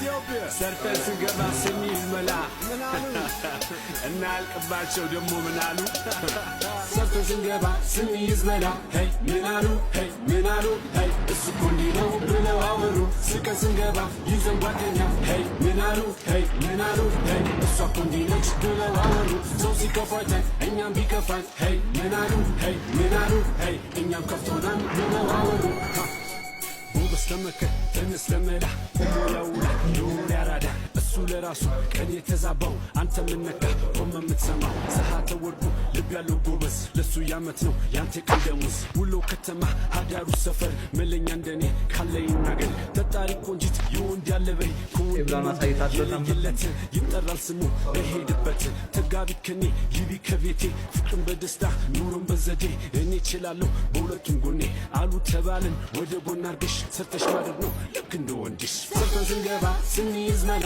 ሰርተን ስንገባ ስንይዝ መላ እናልቅባቸው ደሞ ምናሉ ሰርተን ስንገባ ስንይዝ መላ ሄይ ምናሉ ሄይ ምናሉ ሄይ እሱ እኮ እንዲህ ነው ብለው አወሩ ስቀን ስንገባ ይዘን ጓደኛ ሄይ ምናሉ ሄይ ምናሉ ሄይ እሷ እኮ እንዲህ ነች ብለው አወሩ ሰው ሲከፋኝ እኛም ቢከፋን ሄይ ምናሉ ሄይ ምናሉ ሄይ እኛም ከፍቶናል ብለው አወሩ በስተመከ ተነስ ለመላ ቆሞላውላ ዶር ያራዳ እሱ ለራሱ ቀን የተዛባው አንተ ምነካ ቆመ የምትሰማው ሰዓተ ወርቁ ልብ ያለው ጎበዝ ለሱ ያመት ነው ያንተ ቀደሙስ ውሎ ከተማ አዳሩ ሰፈር መለኛ እንደኔ ካለ ይናገር ተጣሪ ቆንጂት ይወንድ ያለበይ ኢብራና ሳይታጠለም ይጠራል ስሙ በሄድበት ተጋቢት ከኔ ይቢ ከቤቴ ፍቅርን በደስታ ኑሮን በዘዴ እኔ እችላለሁ በሁለቱም ጎኔ አሉ ተባልን ወደ ጎን አርገሽ ሰርተሽ ማድረግ ነው ልክ እንደ ወንድሽ ሰርተን ስንገባ ስንይዝ